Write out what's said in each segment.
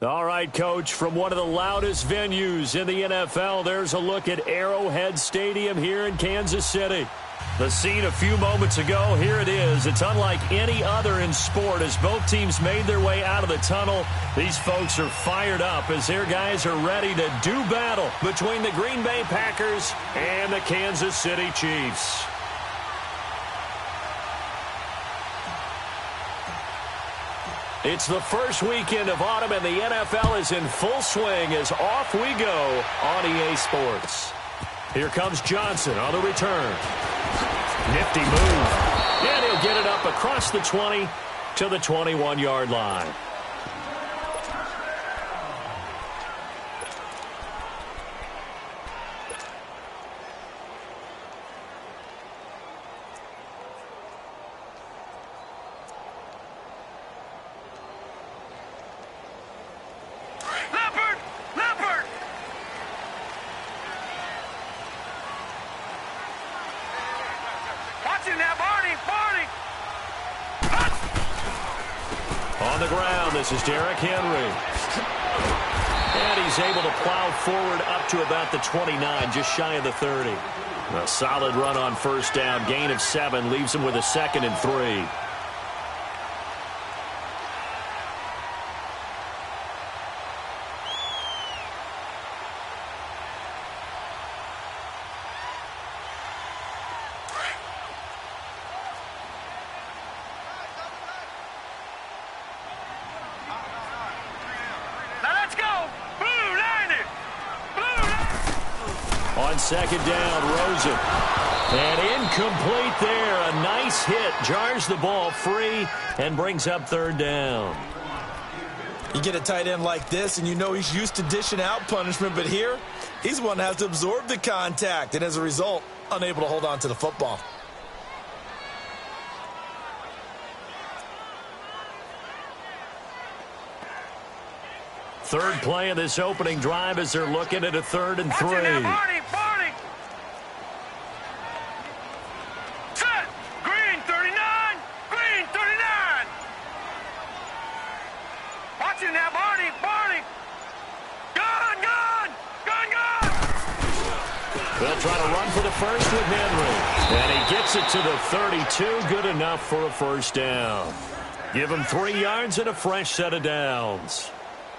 All right, Coach, from one of the loudest venues in the NFL, there's a look at Arrowhead Stadium here in Kansas City. The scene a few moments ago, here it is. It's unlike any other in sport as both teams made their way out of the tunnel. These folks are fired up as their guys are ready to do battle between the Green Bay Packers and the Kansas City Chiefs. It's the first weekend of autumn, and the NFL is in full swing as off we go on EA Sports. Here comes Johnson on the return. Nifty move. And he'll get it up across the 20 to the 21-yard line. On the ground, this is Derrick Henry. And he's able to plow forward up to about the 29, just shy of the 30. A solid run on first down, gain of 7, leaves him with a 2nd and 3. On second down, Rosen. And incomplete there. A nice hit. Jars the ball free and brings up 3rd down. You get a tight end like this, and you know he's used to dishing out punishment, but here, he's the one that has to absorb the contact, and as a result, unable to hold on to the football. Third play of this opening drive as they're looking at a 3rd and 3. Set. Green 39. Green 39. Watching that, Barney. Gun. They'll try to run for the first with Henry. And he gets it to the 32. Good enough for a first down. Give him 3 yards and a fresh set of downs.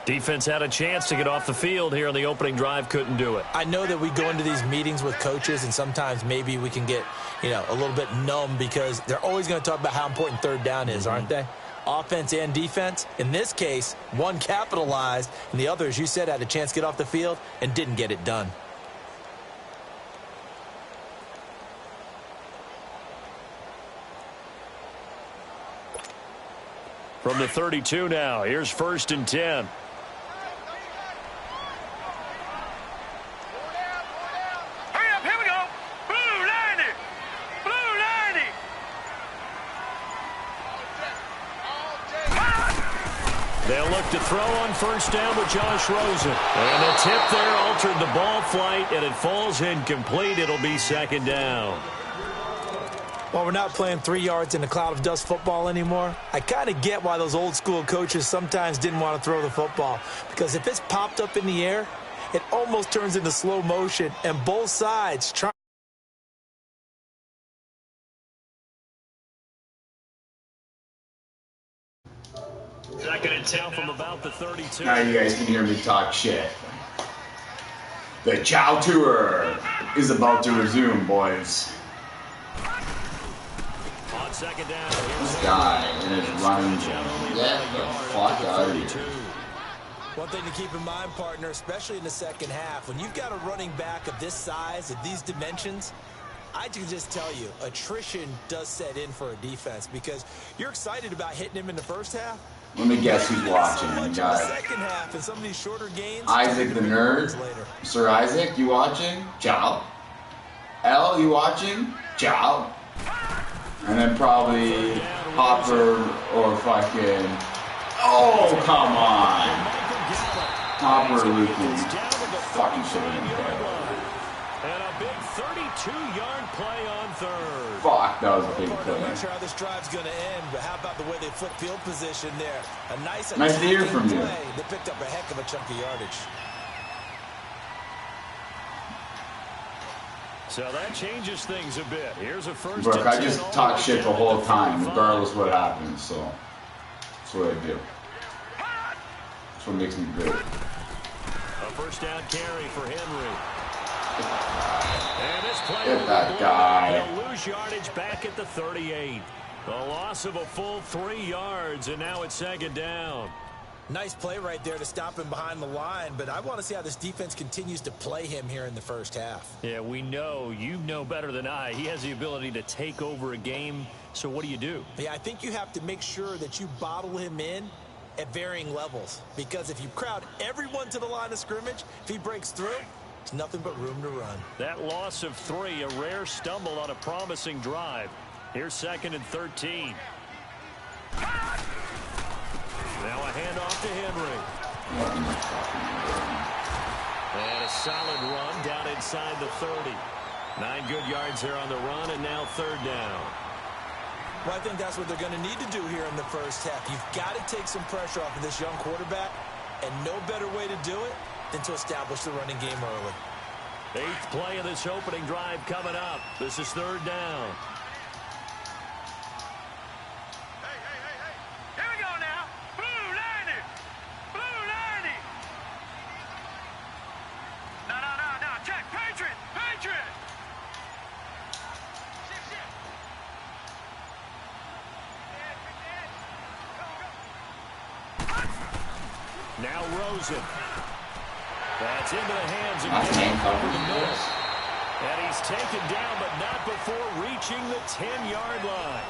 Defense had a chance to get off the field here on the opening drive, couldn't do it. I know that we go into these meetings with coaches, and sometimes maybe we can get, a little bit numb because they're always going to talk about how important 3rd down is, aren't they? Offense and defense. In this case, one capitalized, and the other, as you said, had a chance to get off the field and didn't get it done. From the 32 now, here's 1st and 10. They'll look to throw on first down with Josh Rosen. And the tip there altered the ball flight, and it falls incomplete. It'll be 2nd down. Well, we're not playing 3 yards in a cloud of dust football anymore. I kind of get why those old school coaches sometimes didn't want to throw the football. Because if it's popped up in the air, it almost turns into slow motion, and both sides try. Second and 10 from about the 32. Now you guys can hear me talk shit. The Chow Tour is about to resume, boys. On second down, this guy in his running game. Get the fuck out of here. One thing to keep in mind, partner, especially in the second half, when you've got a running back of this size, of these dimensions, I can just tell you, attrition does set in for a defense because you're excited about hitting him in the first half. Let me guess who's watching. We got Isaac the Nerd. Sir Isaac, you watching? Ciao. L, you watching? Ciao. And then probably Hopper or fucking... Oh, come on. Hopper or Luke. Fucking shit in there. And a big 32-yard play on third. Fuck, that was a big play. I'm not sure how this drive's going to end, but how about the way they flip field position there? A nice to hear from you. Play. They picked up a heck of a chunk of yardage. So that changes things a bit. Here's a first. Look, I just talk shit the whole time, regardless what happens. So that's what I do. That's what makes me great. A first down carry for Henry. And this play Get that guy. They'll lose yardage back at the 38. A loss of a full 3 yards, and now it's second down. Nice play right there to stop him behind the line, but I want to see how this defense continues to play him here in the first half. Yeah, we know. You know better than I. He has the ability to take over a game, so what do? Yeah, I think you have to make sure that you bottle him in at varying levels, because if you crowd everyone to the line of scrimmage, if he breaks through, there's nothing but room to run. That loss of 3, a rare stumble on a promising drive. Here's 2nd and 13. Now a handoff to Henry. And a solid run down inside the 30. 9 good yards there on the run, and now 3rd down. Well, I think that's what they're going to need to do here in the first half. You've got to take some pressure off of this young quarterback, and no better way to do it than to establish the running game early. 8th play of this opening drive coming up. This is 3rd down. Here we go now. Blue 90. Blue 90. No. Check. Patriot. Now Rosen. That's into the hands of over the middle. And he's taken down, but not before reaching the 10-yard line.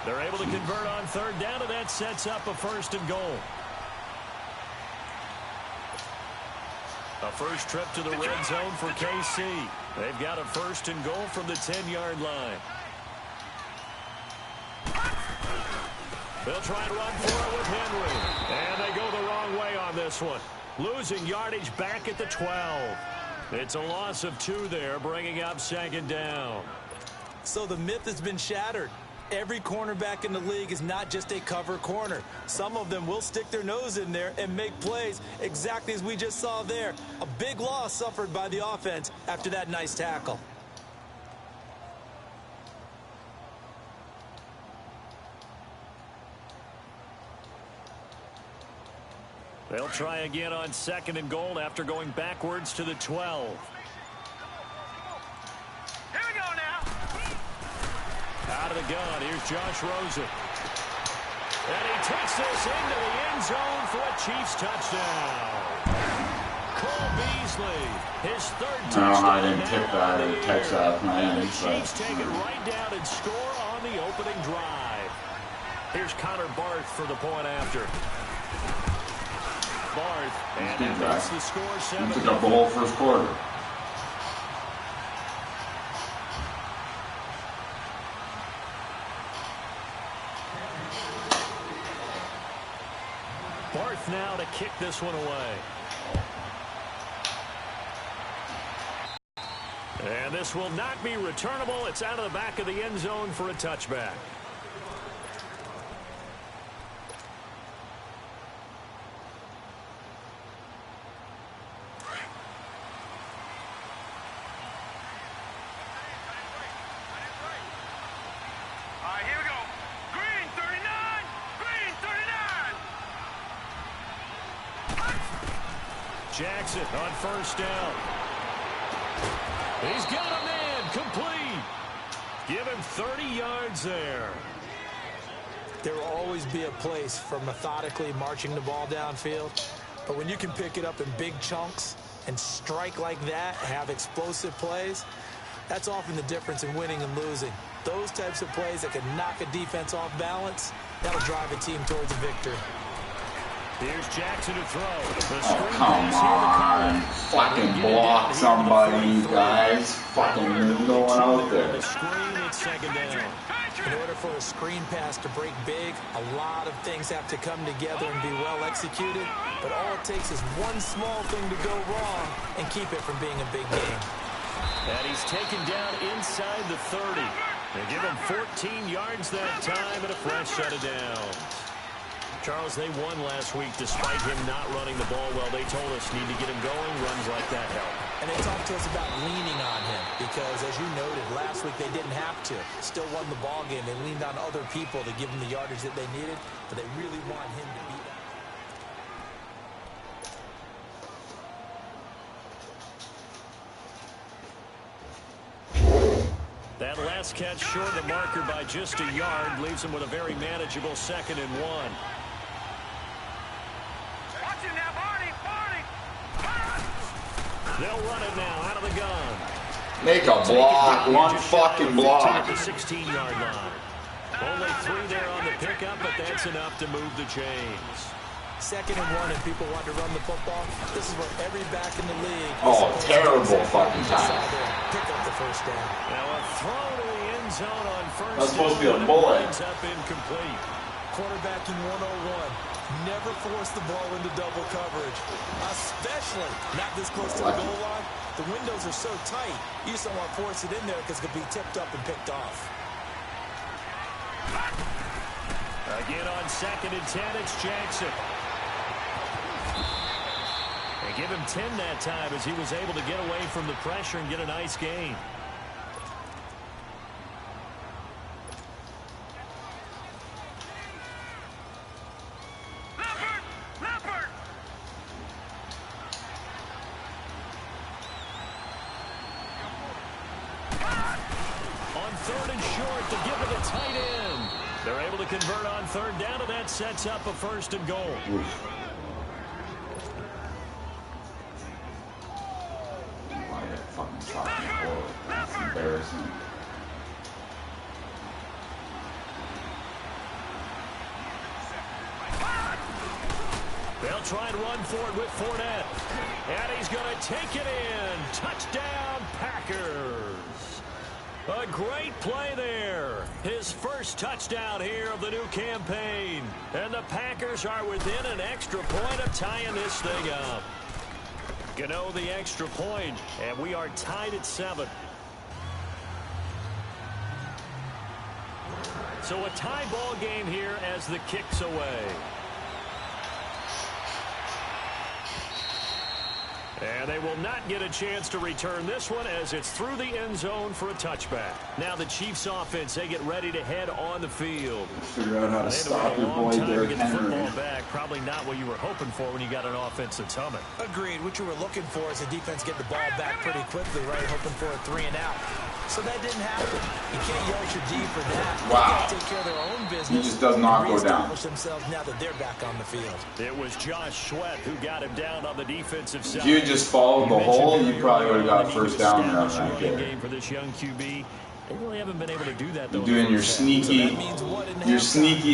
They're able to convert on 3rd down, and that sets up a 1st and goal. A first trip to the red zone for KC. They've got a 1st and goal from the 10-yard line. They'll try and run for it with Henry. And they go the wrong way on this one. Losing yardage back at the 12. It's a loss of 2 there, bringing up 2nd down. So the myth has been shattered. Every cornerback in the league is not just a cover corner. Some of them will stick their nose in there and make plays exactly as we just saw there. A big loss suffered by the offense after that nice tackle. They'll try again on 2nd and goal after going backwards to the 12. Here we go now. Out of the gun, here's Josh Rosen. And he takes this into the end zone for a Chiefs touchdown. Cole Beasley, his 3rd touchdown. No, I didn't tip that or catch that. The Chiefs take it right down and score on the opening drive. Here's Connor Barth for the point after. Barth, and that makes the score 7. He took up the whole first quarter. Barth now to kick this one away. And this will not be returnable. It's out of the back of the end zone for a touchback. Jackson on 1st down. He's got a man complete. Give him 30 yards there. There will always be a place for methodically marching the ball downfield. But when you can pick it up in big chunks and strike like that, have explosive plays, that's often the difference in winning and losing. Those types of plays that can knock a defense off balance, that'll drive a team towards a victory. Here's Jackson to throw. Oh, come on. Fucking block somebody, you guys. Fucking no one out there. The screen, it's 2nd down. In order for a screen pass to break big, a lot of things have to come together and be well executed. But all it takes is one small thing to go wrong and keep it from being a big game. And he's taken down inside the 30. They give him 14 yards that time and a fresh set of downs. Charles, they won last week despite him not running the ball well. They told us need to get him going. Runs like that help. And they talked to us about leaning on him because, as you noted, last week they didn't have to. Still won the ball game. They leaned on other people to give him the yardage that they needed, but they really want him to be that. That last catch short of the marker by just a yard leaves him with a very manageable 2nd and 1. Watch him now, Barney, Barney. They'll run it now out of the gun. Make a block. One fucking block. At the 16-yard line. Only 3 there on the pickup, but that's enough to move the chains. 2nd and 1, and people want to run the football. This is where every back in the league. Oh, terrible fucking time. Pick up the first down. Now a throw to the end zone on first. That's supposed to be a bullet. Ends up incomplete. Quarterbacking 101. Never force the ball into double coverage, especially not this close to the goal line. The windows are so tight, you just don't want to force it in there because it could be tipped up and picked off. Again on 2nd and 10, it's Jackson. They give him 10 that time as he was able to get away from the pressure and get a nice gain. Leopard! On 3rd and short to give it a tight end. They're able to convert on 3rd down, and that sets up a 1st and goal. Oof. Why that fucking fucking forward? That's embarrassing. They'll try and run for it with Fournette. And he's going to take it in. Touchdown, Packers. A great play there. His first touchdown here of the new campaign. And the Packers are within an extra point of tying this thing up. Gano the extra point, and we are tied at 7. So a tie ball game here as the kick's away. And they will not get a chance to return this one as it's through the end zone for a touchback. Now the Chiefs offense, they get ready to head on the field. Figure out how to stop your boy Derrick Henry. Back. Probably not what you were hoping for when you got an offense that's humming. Agreed. What you were looking for is the defense get the ball back pretty quickly, right? Hoping for a 3 and out. So that didn't happen. You can't yell at your D for that. Wow. They take care of their own business. He just does not go down. Themselves now that they're back on the field. It was Josh Sweat who got him down on the defensive side. If you just followed the hole, you probably would have got a 1st down around that game for this young QB. They really haven't been able to do that, though. You're doing your sneaky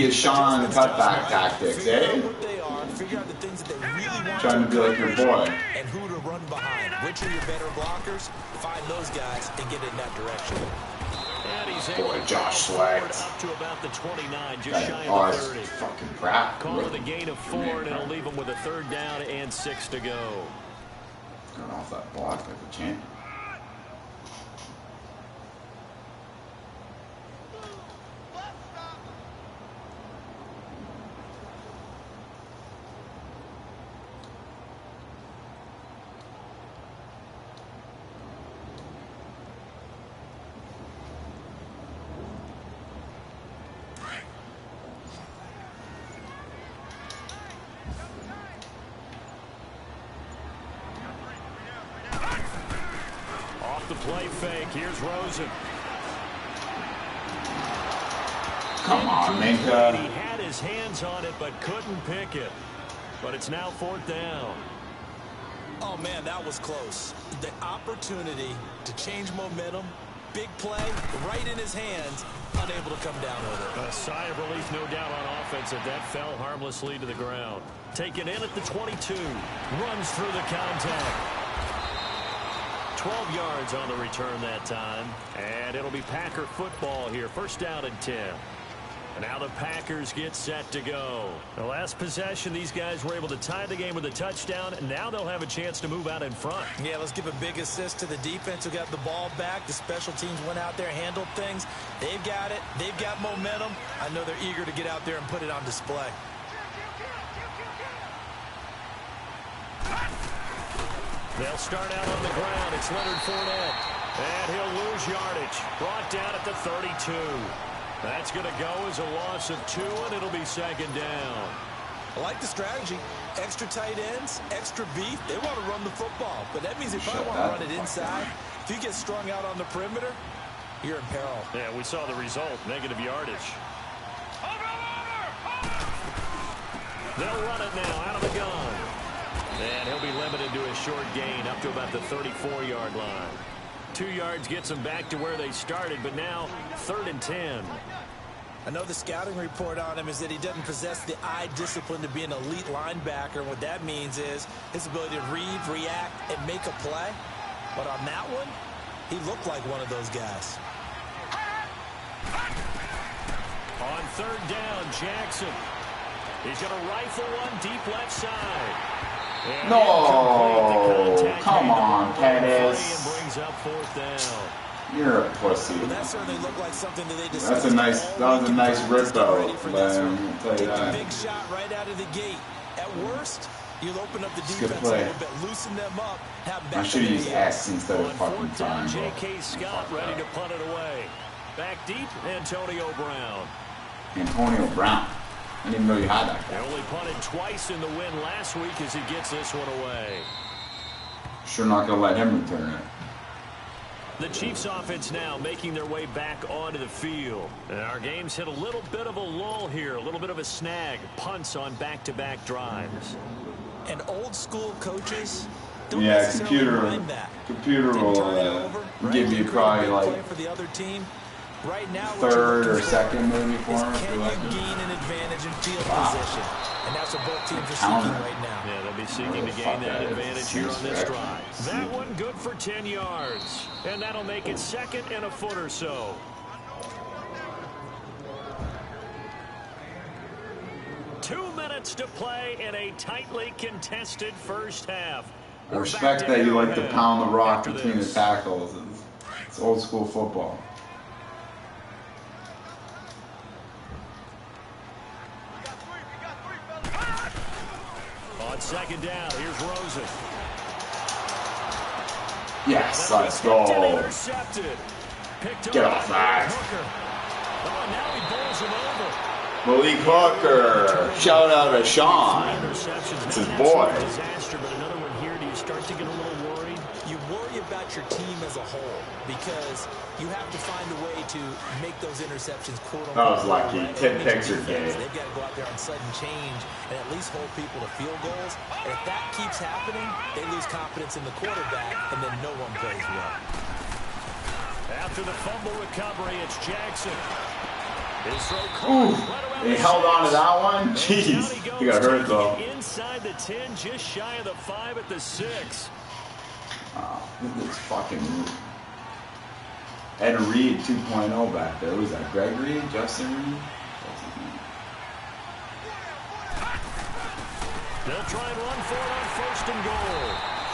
as Sean cutback tactics, eh? Figure out the things that they really want. Trying to be like your boy. And who to run behind. Which are your better blockers? Find those guys and get in that direction. Boy, Josh Sweat. Up to about the 29, just That shy of the 30. Fucking crap. Call it a gain of 4, and it'll leave him with a 3rd down and 6 to go. Got off that block like a champ. The play fake. Here's Rosen. Come on, Minka. He had his hands on it but couldn't pick it. But it's now 4th down. Oh, man, that was close. The opportunity to change momentum, big play, right in his hands, unable to come down with it. A sigh of relief, no doubt, on offense that fell harmlessly to the ground. Taken in at the 22. Runs through the contact. 12 yards on the return that time. And it'll be Packer football here. 1st down and 10. And now the Packers get set to go. The last possession, these guys were able to tie the game with a touchdown, and now they'll have a chance to move out in front. Yeah, let's give a big assist to the defense who got the ball back. The special teams went out there, handled things. They've got it. They've got momentum. I know they're eager to get out there and put it on display. They'll start out on the ground. It's Leonard Fournette. And he'll lose yardage. Brought down at the 32. That's going to go as a loss of 2, and it'll be second down. I like the strategy. Extra tight ends, extra beef. They want to run the football. But that means if I want to run it inside, if you get strung out on the perimeter, you're in peril. Yeah, we saw the result. Negative yardage. They'll run it now out of the gun. And he'll be limited to a short gain up to about the 34-yard line. 2 yards gets them back to where they started, but now 3rd and 10. I know the scouting report on him is that he doesn't possess the eye discipline to be an elite linebacker. And what that means is his ability to read, react, and make a play. But on that one, he looked like one of those guys. On 3rd down, Jackson. He's going to rifle one deep left side. And no, come on, Pettis. Brings up 4th down. You're a pussy. Well, that certainly looked like something that they that was a nice rip though. Take a big shot right out of the gate. At worst, you'll open up the defense a little bit, loosen them up. I should have used X instead of fucking time. J.K. Scott ready to punt it away. Back deep, Antonio Brown. Antonio Brown. I didn't even know you had that guy. They only punted twice in the win last week as he gets this one away. Sure not going to let him return it. The Chiefs offense now making their way back onto the field. And our game's hit a little bit of a lull here, a little bit of a snag. Punts on back-to-back drives. And old school coaches don't computer will give you probably like for the other team. Right now, 3rd or 2nd maybe for him. Can you gain an advantage in field position? And that's what both teams are seeking right now. Yeah, they'll be seeking to gain that advantage here on this drive. That one good for 10 yards. And that'll make it 2nd and a foot or so. Two minutes to play in a tightly contested first half. I respect that you like to pound the rock between the tackles. It's old school football. On 2nd down, here's Rosen. Yes, let's go. Get off that. Oh, now he bowls him over. Malik Hooker. Shout out to Sean. It's his boy. Disaster, but another one here. Do you start to get a little worried? You worry about your team as a whole because you have to find a way to make those interceptions, quote unquote. That was lucky. Tip picks are gay. They've got to go out there on sudden change and at least hold people to field goals. And if that keeps happening, they lose confidence in the quarterback, and then no one plays well. After the fumble recovery, it's Jackson. They held on to that one? Jeez. He got hurt, though. Inside the 10, just shy of the 5 at the 6. Wow, this is fucking rude. Ed Reed 2.0 back there. Who's that? Greg Reed? Justin Reed? What's his name? They'll try and run for it on 1st and goal.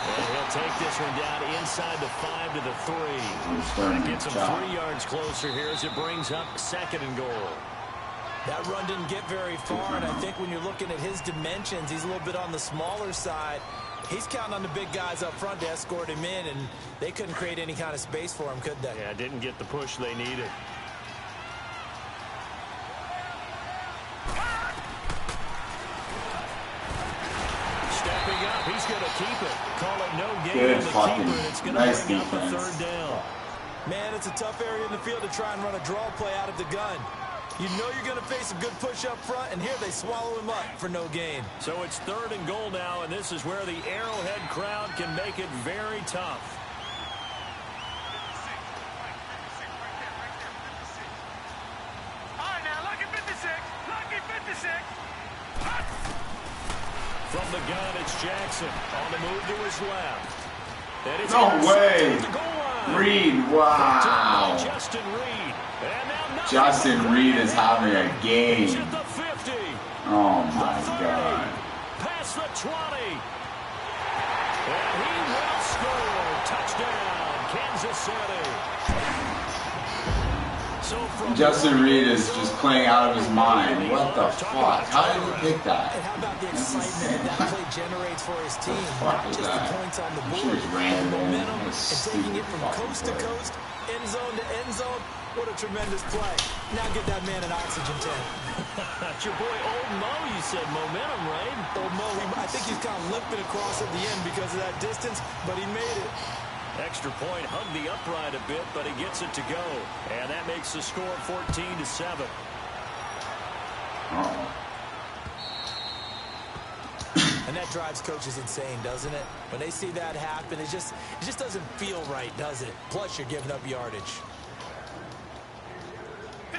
And he'll take this one down inside the 5 to the 3. That gets him 3 yards closer here as it brings up 2nd and goal. That run didn't get very far, and I think when you're looking at his dimensions, he's a little bit on the smaller side. He's counting on the big guys up front to escort him in, and they couldn't create any kind of space for him, could they? Yeah, didn't get the push they needed. Stepping up, he's going to keep it. Call it no gain on the keeper, and it's going to bring up a 3rd down. Man, it's a tough area in the field to try and run a draw play out of the gun. You know you're going to face a good push up front, and here they swallow him up for no gain. So it's 3rd and goal now, and this is where the Arrowhead crowd can make it very tough. All right, now, lucky 56. Lucky 56. From the gun, it's Jackson on the move to his left. No way. Reed, wow. Justin Reed. And now Justin Reed is having a game. Oh my God. Past the 20. And he will score. Touchdown, Kansas City. So Justin Reed is just playing out of his mind. What the fuck? How did he pick that? And how about the excitement that play generates for his team? What Not the fuck is just that? the points on the I'm board, sure it's but the random. momentum What a and taking it stupid from fucking coast to play. coast, end zone to end zone. What a tremendous play. Now get that man an oxygen tank. That's your boy Old Mo, you said. Momentum, right? Old Mo, I think he's kind of limping across at the end because of that distance, but he made it. Extra point, hugged the upright a bit, but he gets it to go. And that makes the score 14-7. And that drives coaches insane, doesn't it? When they see that happen, it just doesn't feel right, does it? Plus, you're giving up yardage.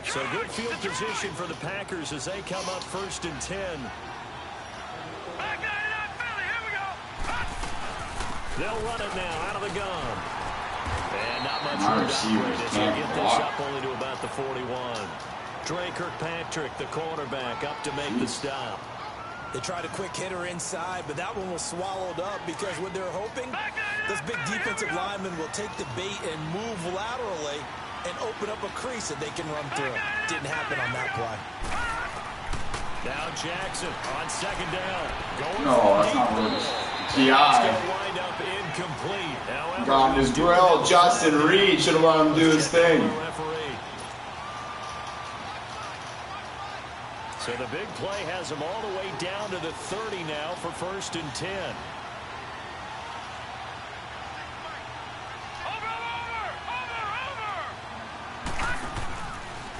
So good field position for the Packers as they come up 1st and 10. They'll run it now out of the gun. And not much room to operate as they get this up only to about the 41. Dre Kirkpatrick, the cornerback, up to make the stop. They tried a quick hitter inside, but that one was swallowed up because what they're hoping, this big defensive lineman will take the bait and move laterally and open up a crease that they can run through. Didn't happen on that play. Now Jackson on 2nd down. Going no, that's not what it is. P.I. Wind up incomplete. However, got his grill. Justin Reed should have let him do his thing. So the big play has him all the way down to the 30 now for 1st and 10.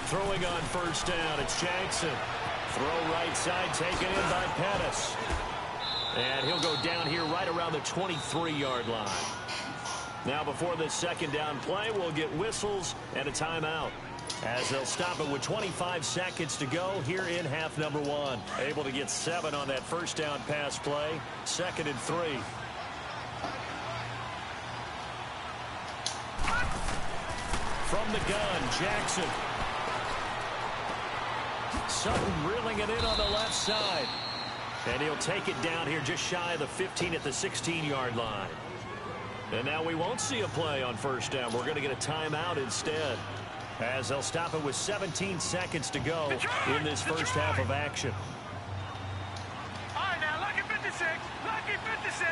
Throwing on 1st down, it's Jackson. Throw right side, taken in by Pettis. And he'll go down here right around the 23-yard line. Now before this 2nd down play, we'll get whistles and a timeout, as they'll stop it with 25 seconds to go here in half number 1. Able to get 7 on that 1st down pass play. 2nd and 3. From the gun, Jackson. Sutton reeling it in on the left side. And he'll take it down here just shy of the 15 at the 16-yard line. And now we won't see a play on 1st down. We're going to get a timeout instead, as they'll stop it with 17 seconds to go in this first half of action. All right, now, lucky 56. Lucky 56.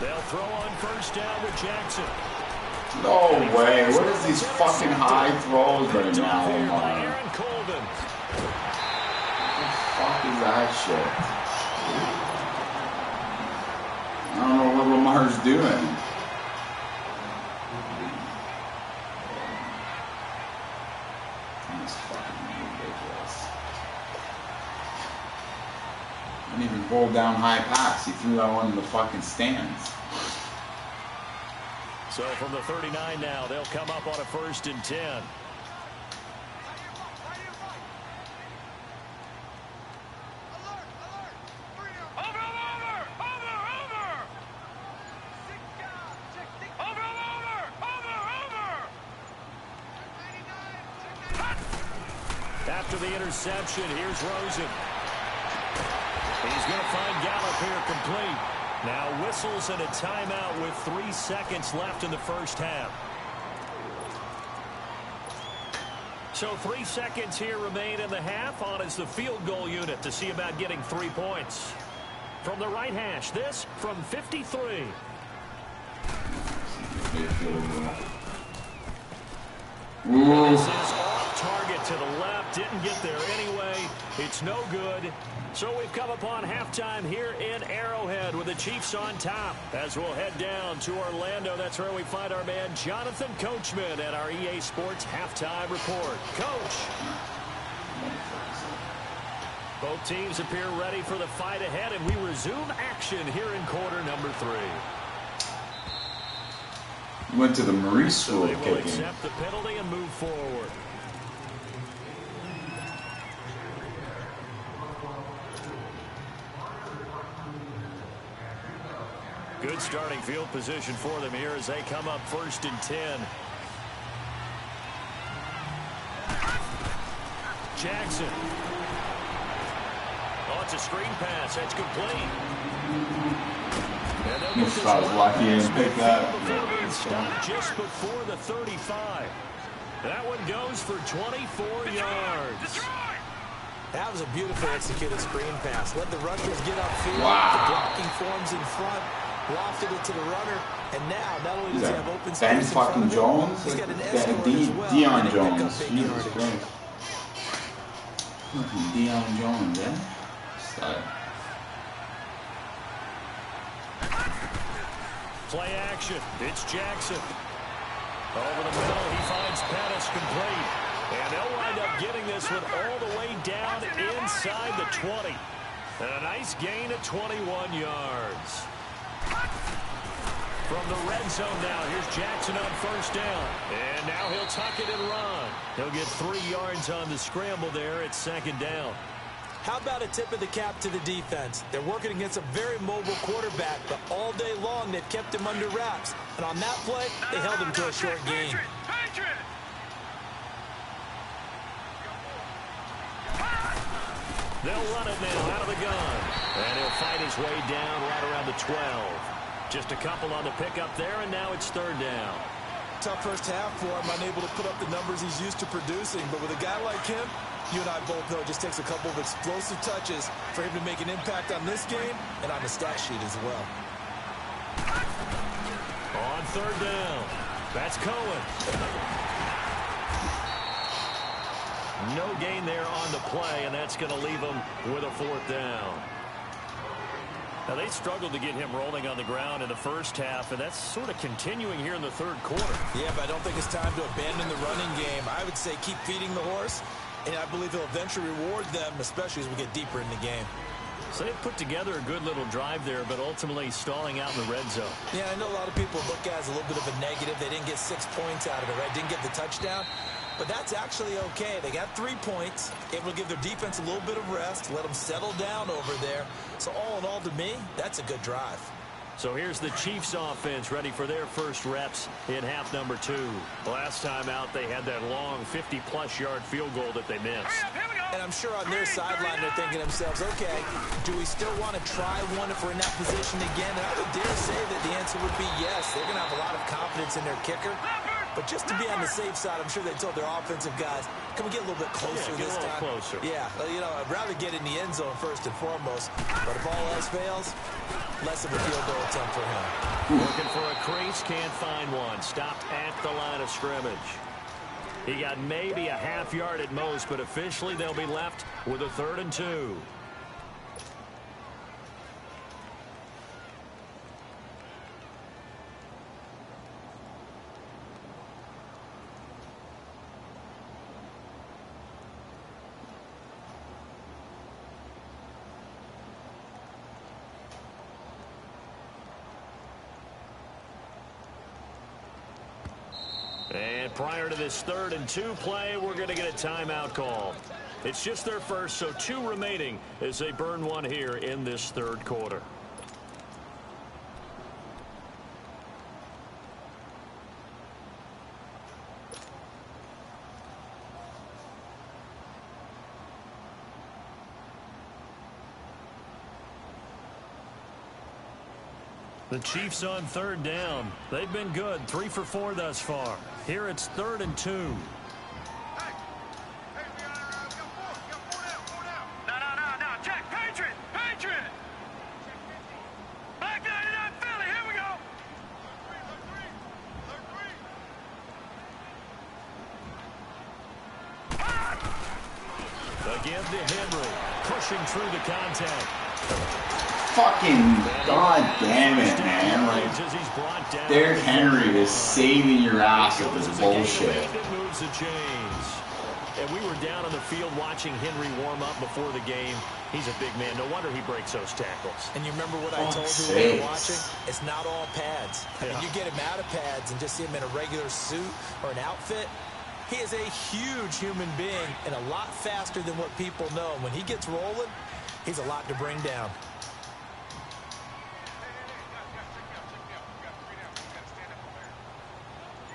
They'll throw on 1st down with Jackson. No way. What is these fucking high throws right now? Aaron Colvin. What the fuck is that shit? I don't know what Lamar's doing. That's fucking ridiculous. Didn't even hold down high pass. He threw that one in the fucking stands. So from the 39 now, they'll come up on a 1st and 10. After the interception, here's Rosen. He's going to find Gallup here complete. Now whistles and a timeout with 3 seconds left in the first half. So 3 seconds here remain in the half. On is the field goal unit to see about getting 3 points. From the right hash, this from 53. This is off target to the left. Didn't get there anyway. It's no good. So we've come upon halftime here in Arrowhead with the Chiefs on top. As we'll head down to Orlando, that's where we find our man Jonathan Coachman at our EA Sports halftime report. Coach. Both teams appear ready for the fight ahead, and we resume action here in quarter number 3. Went to the Marie School so they will kicking. Accept the penalty and move forward. Good starting field position for them here as they come up 1st and 10. Jackson. Oh, it's a screen pass. That's complete. If I was lucky and pick that. Stopped just before the 35. That one goes for 24 yards. That was a beautifully executed screen pass. Let the rushers get upfield. Wow. The blocking forms in front. Lofted it to the runner. And now, not only does he have open space Ben in front fucking of him, Jones? he's got an Like, escort as well. Dion and Jones. big Jesus yardage. Christ. Fucking Dion Jones, eh? Stud. Play action. It's Jackson. Over the middle, he finds Pettis complete. And they'll wind up getting this one all the way down inside the 20. And a nice gain of 21 yards. From the red zone now, here's Jackson on first down. And now he'll tuck it and run. He'll get 3 yards on the scramble there at second down. How about a tip of the cap to the defense? They're working against a very mobile quarterback, but all day long they've kept him under wraps. And on that play, they held him to a short gain. They'll run it now out of the gun. And he'll fight his way down right around the 12. Just a couple on the pickup there, and now it's third down. Tough first half for him, unable to put up the numbers he's used to producing. But with a guy like him, you and I both know it just takes a couple of explosive touches for him to make an impact on this game and on the stat sheet as well. On third down, that's Cohen. No gain there on the play, and that's going to leave him with a fourth down. Now, they struggled to get him rolling on the ground in the first half, and that's sort of continuing here in the third quarter. Yeah, but I don't think it's time to abandon the running game. I would say keep feeding the horse, and I believe he'll eventually reward them, especially as we get deeper in the game. So they've put together a good little drive there, but ultimately stalling out in the red zone. Yeah, I know a lot of people look at it as a little bit of a negative. They didn't get 6 points out of it, right? Didn't get the touchdown. But that's actually okay. They got 3 points. It will give their defense a little bit of rest, let them settle down over there. So all in all, to me, that's a good drive. So here's the Chiefs offense ready for their first reps in half number 2. Last time out, they had that long 50-plus yard field goal that they missed. And I'm sure on their sideline, they're thinking to themselves, okay, do we still want to try one if we're in that position again? And I would dare say that the answer would be yes. They're going to have a lot of confidence in their kicker. But just to be on the safe side, I'm sure they told their offensive guys, can we get a little bit closer this time? Closer. Yeah, you know, I'd rather get in the end zone first and foremost. But if all else fails, less of a field goal attempt for him. Looking for a crease, can't find one. Stopped at the line of scrimmage. He got maybe a half yard at most, but officially they'll be left with a 3rd and 2. And prior to this 3rd and 2 play, we're going to get a timeout call. It's just their first, so 2 remaining as they burn one here in this 3rd quarter. The Chiefs on 3rd down. They've been good, 3 for 4 thus far. Here it's 3rd and 2. No. Jack, Patriot. Back 99 Philly. Here we go. Again to Henry, pushing through the contact. Fucking god damn it, man. Like, Derrick Henry is saving your ass with this bullshit. Moves the chains. And we were down on the field watching Henry warm up before the game. He's a big man. No wonder he breaks those tackles. And you remember what I told you when we were watching? It's not all pads. I mean, you get him out of pads and just see him in a regular suit or an outfit. He is a huge human being and a lot faster than what people know. When he gets rolling, he's a lot to bring down.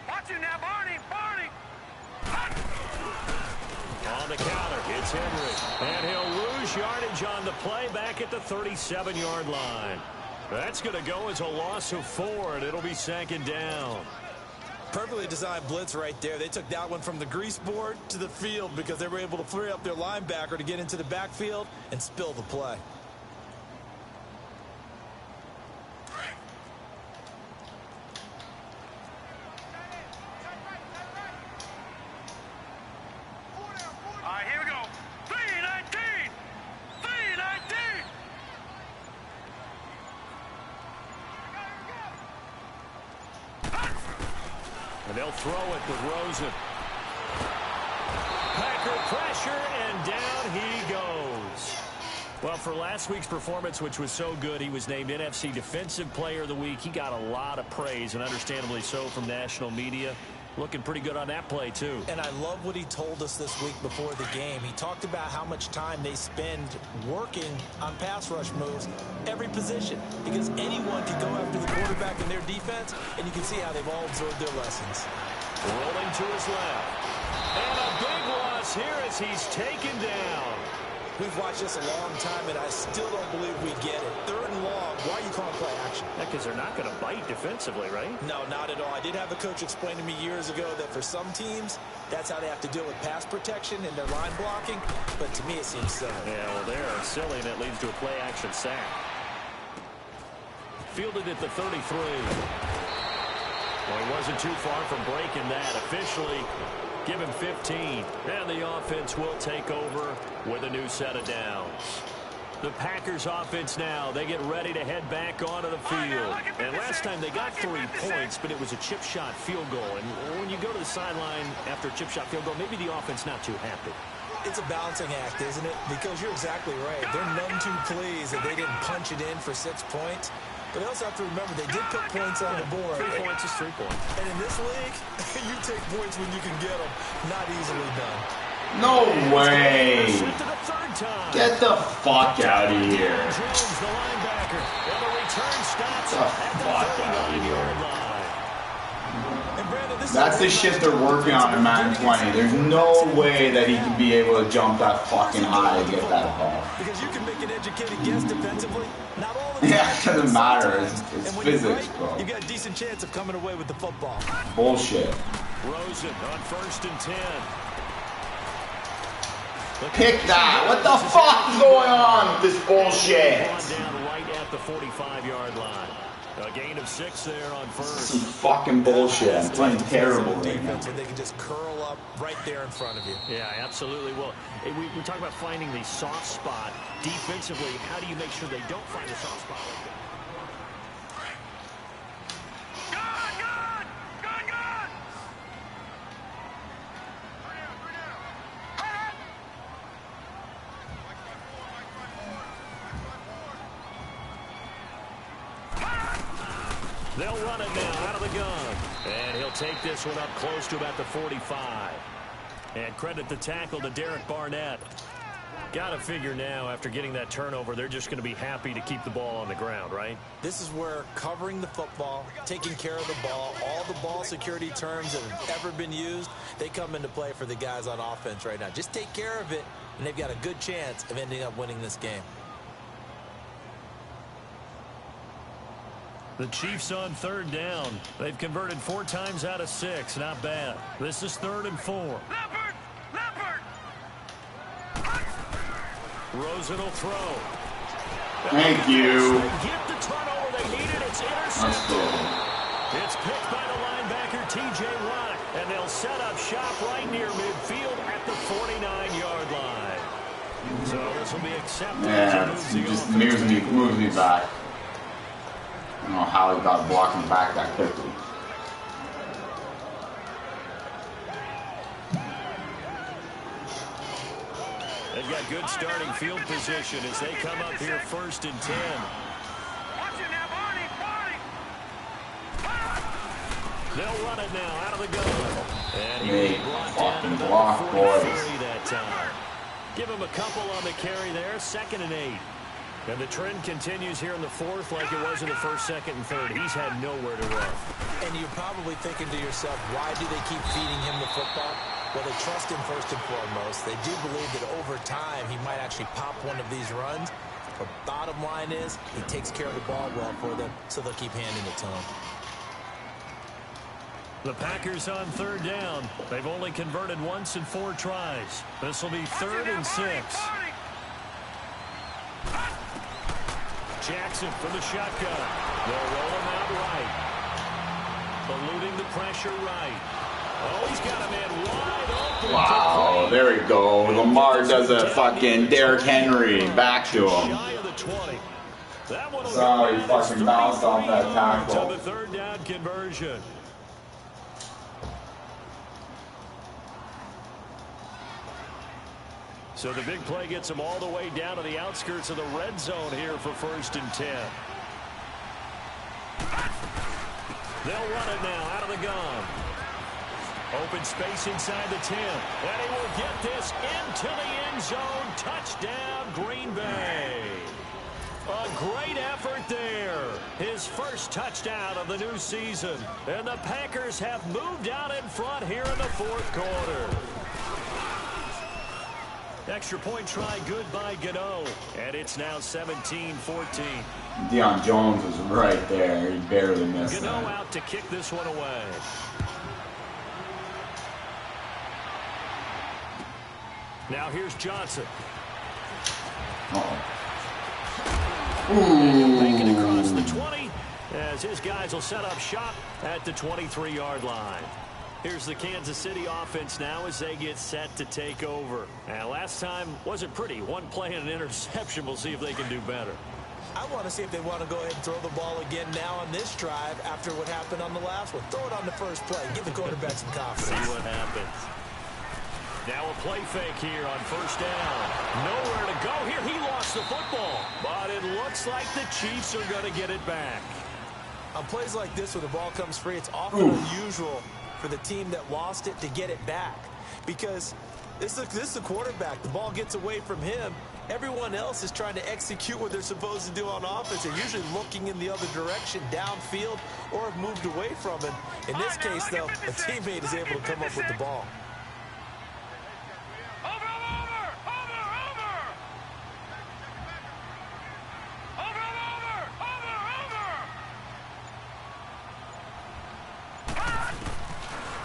Watch you now, Barney. On the counter, it's Henry. And he'll lose yardage on the play back at the 37-yard line. That's going to go as a loss of 4, and it'll be 2nd down. Perfectly designed blitz right there. They took that one from the grease board to the field because they were able to free up their linebacker to get into the backfield and spill the play. All right, here we go. 319! 319! And they'll throw it with Rosen. Packer pressure, and down he goes. Well, for last week's performance, which was so good, he was named NFC Defensive Player of the Week. He got a lot of praise, and understandably so, from national media. Looking pretty good on that play, too. And I love what he told us this week before the game. He talked about how much time they spend working on pass rush moves, every position, because anyone can go after the quarterback in their defense, and you can see how they've all absorbed their lessons. Rolling to his left. And a big loss here as he's taken down. We've watched this a long time, and I still don't believe we get it. 3rd and long. Why are you calling play action? Yeah, because they're not going to bite defensively, right? No, not at all. I did have a coach explain to me years ago that for some teams, that's how they have to deal with pass protection and their line blocking. But to me, it seems silly. Yeah, well, they're silly, and it leads to a play action sack. Fielded at the 33. Well, he wasn't too far from breaking that. Officially, give him 15. And the offense will take over with a new set of downs. The Packers offense now, they get ready to head back onto the field. And last time they got 3 points, but it was a chip shot field goal. And when you go to the sideline after a chip shot field goal, maybe the offense not too happy. It's a balancing act, isn't it? Because you're exactly right. They're none too pleased that they didn't punch it in for 6 points. But they also have to remember they did put points on the board. 3 points is 3 points. And in this league, you take points when you can get them. Not easily done. No way. Get the fuck out of here. Jones, the linebacker, and the return stops Get the fuck out of here. And Brandon, That's the shit they're working on in Madden 20. There's no way that he can be able to jump that fucking high and get that ball. Because you can make an educated guess defensively. Not all the time. Yeah, it doesn't matter. It's physics, right, bro. You got a decent chance of coming away with the football. Bullshit. Rosen on 1st and 10. Pick that. What the fuck is going on with this bullshit? Down right at the 45-yard line. A gain of 6 there on 1st. Some fucking bullshit. I'm playing terrible right now. So they can just curl up right there in front of you. Yeah, absolutely. Well, we talk about finding the soft spot. Defensively, how do you make sure they don't find the soft spot like that? They'll run it now out of the gun. And he'll take this one up close to about the 45. And credit the tackle to Derek Barnett. Got to figure now, after getting that turnover, they're just going to be happy to keep the ball on the ground, right? This is where covering the football, taking care of the ball, all the ball security terms that have ever been used, they come into play for the guys on offense right now. Just take care of it, and they've got a good chance of ending up winning this game. The Chiefs on 3rd down. They've converted 4 times out of 6. Not bad. This is 3rd and 4. Leopard! Leopard! Rosen will throw. Thank you. They get the turnover they needed. It's intercepted. It's picked by the linebacker, T.J. Watt. And they'll set up shop right near midfield at the 49-yard line. So this will be accepted. Yeah, it just moves me back. I don't know how he got blocking back that quickly. They've got good starting field position as they come up here 1st and 10. Watch it now, Barney! Barney! They'll run it now out of the gun. And he Big brought fucking down block, about boys. 43 that time. Give him a couple on the carry there. 2nd and 8. And the trend continues here in the 4th like it was in the 1st, 2nd, and 3rd. He's had nowhere to run. And you probably thinking to yourself, why do they keep feeding him the football? Well, they trust him first and foremost. They do believe that over time he might actually pop one of these runs. But bottom line is, he takes care of the ball well for them, so they'll keep handing it to him. The Packers on third down. They've only converted once in 4 tries. This will be 3rd and 6. Jackson from the shotgun. They'll roll him out right. Eluding the pressure right. Oh, he's got a man wide open. Wow, there we go. Lamar does a fucking Derrick Henry back to him. Sorry, he fucking bounced off that tackle. The 3rd down conversion. So the big play gets them all the way down to the outskirts of the red zone here for 1st and 10. They'll run it now out of the gun. Open space inside the 10. And he will get this into the end zone. Touchdown, Green Bay. A great effort there. His first touchdown of the new season. And the Packers have moved out in front here in the 4th quarter. Extra point try good by Gano. And it's now 17-14. Deion Jones was right there. He barely missed Gano that. out to kick this one away. Now here's Johnson. Making it across the 20 as his guys will set up shop at the 23-yard line. Here's the Kansas City offense now as they get set to take over. Now, last time wasn't pretty. One play and an interception. We'll see if they can do better. I want to see if they want to go ahead and throw the ball again now on this drive after what happened on the last one. Throw it on the first play. Give the quarterback some confidence. See what happens. Now a play fake here on 1st down. Nowhere to go here. He lost the football. But it looks like the Chiefs are going to get it back. On plays like this where the ball comes free, it's often unusual for the team that lost it to get it back. Because this is the quarterback. The ball gets away from him. Everyone else is trying to execute what they're supposed to do on offense. They're usually looking in the other direction, downfield, or have moved away from him. In this case, though, a teammate is able to come up with the ball.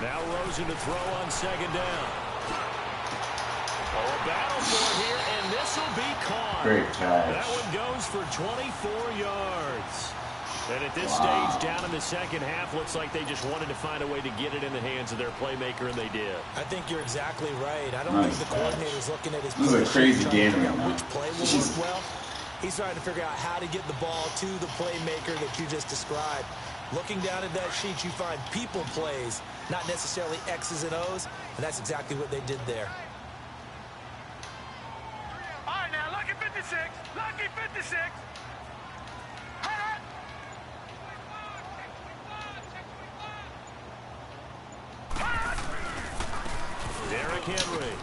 Now Rosen to throw on 2nd down. Oh, a battle for it here, and this will be caught. Great catch. That one goes for 24 yards. And at this stage, down in the 2nd half, looks like they just wanted to find a way to get it in the hands of their playmaker, and they did. I think you're exactly right. I don't think the coordinator's looking at his This is a crazy game. Which play will work well. He's trying to figure out how to get the ball to the playmaker that you just described. Looking down at that sheet, you find people plays, not necessarily X's and O's, and that's exactly what they did there. All right, now, lucky 56. Lucky 56. Derrick Henry.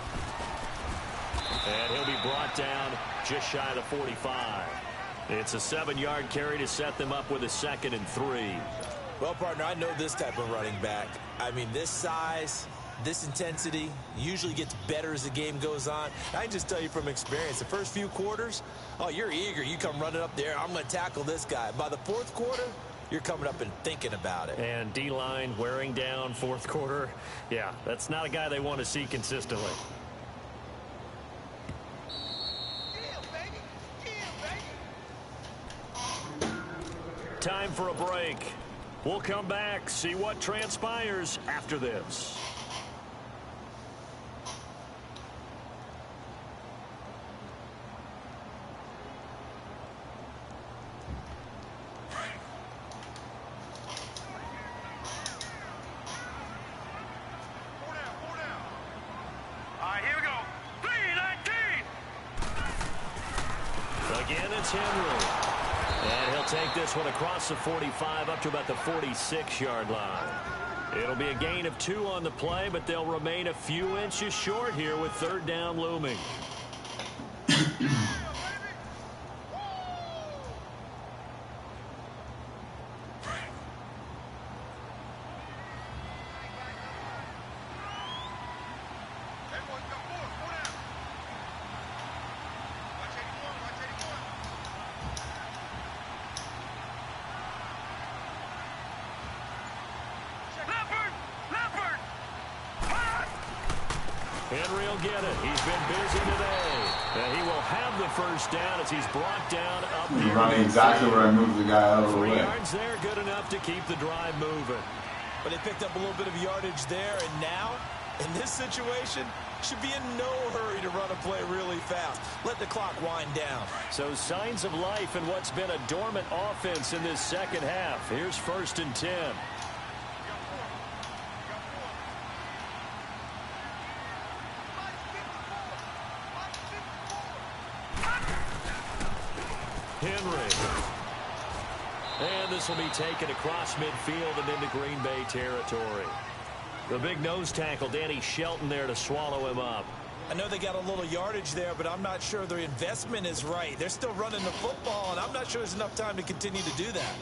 And he'll be brought down just shy of the 45. It's a 7-yard carry to set them up with a 2nd and 3. Well, partner, I know this type of running back. I mean, this size, this intensity usually gets better as the game goes on. I can just tell you from experience, the first few quarters, oh, you're eager. You come running up there, I'm going to tackle this guy. By the 4th quarter, you're coming up and thinking about it. And D-line wearing down 4th quarter. Yeah, that's not a guy they want to see consistently. Time for a break. We'll come back, see what transpires after this. All right, here we go. 3-19. Again, it's Henry. And he'll take this one across the 45 up to about the 46-yard line. It'll be a gain of 2 on the play, but they'll remain a few inches short here with 3rd down looming. Henry will get it. He's been busy today. And he will have the first down as he's brought down up He's here. running exactly where I moved the guy out of the 3 way. yards there, good enough to keep the drive moving. But they picked up a little bit of yardage there, and now, in this situation, should be in no hurry to run a play really fast. Let the clock wind down. So signs of life in what's been a dormant offense in this second half. Here's 1st and 10. Henry. And this will be taken across midfield and into Green Bay territory. The big nose tackle, Danny Shelton, there to swallow him up. I know they got a little yardage there, but I'm not sure their investment is right. They're still running the football, and I'm not sure there's enough time to continue to do that.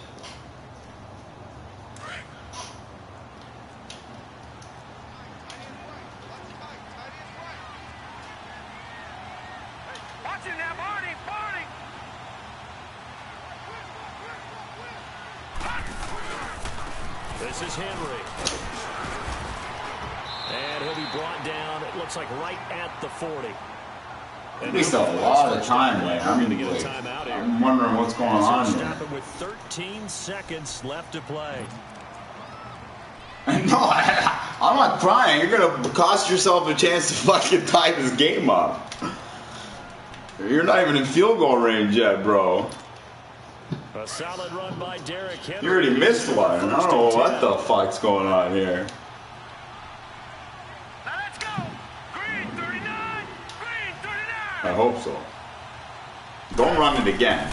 Watch him now, Barney, Barney. This is Henry. And he'll be brought down, it looks like right at the 40. He wasted a lot of time there. I'm wondering what's going on here. Stop him with 13 seconds left to play. No, I'm not crying. You're going to cost yourself a chance to fucking tie this game up. You're not even in field goal range yet, bro. A solid run by Derrick Henry. You already missed one. I don't know what the fuck's going on here. Now let's go. Green 39. Green 39. I hope so. Don't run it again.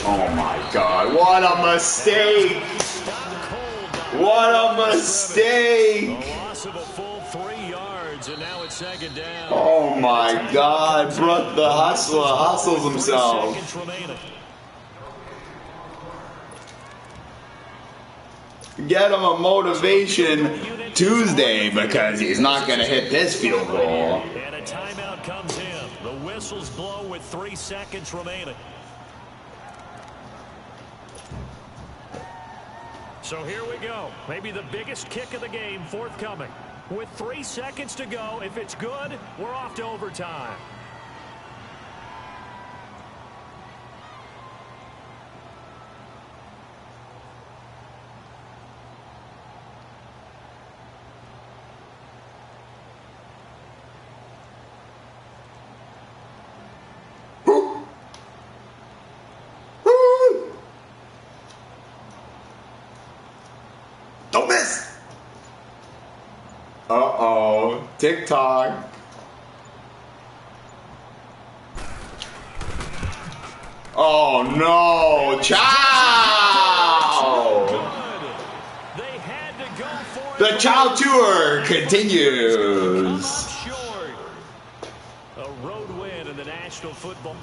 Oh my god, what a mistake! What a mistake! A loss of a full 3 yards, and now it's 2nd down. Oh my god, Brooke the hustler hustles himself. Get him a motivation Tuesday because he's not going to hit this field goal. And a timeout comes in. The whistles blow with 3 seconds remaining. So here we go. Maybe the biggest kick of the game forthcoming. With 3 seconds to go, if it's good, we're off to overtime. Don't miss! Uh-oh. TikTok. Oh, no. Ciao! They had to go for The Chow Tour continues. A road win in the National Football.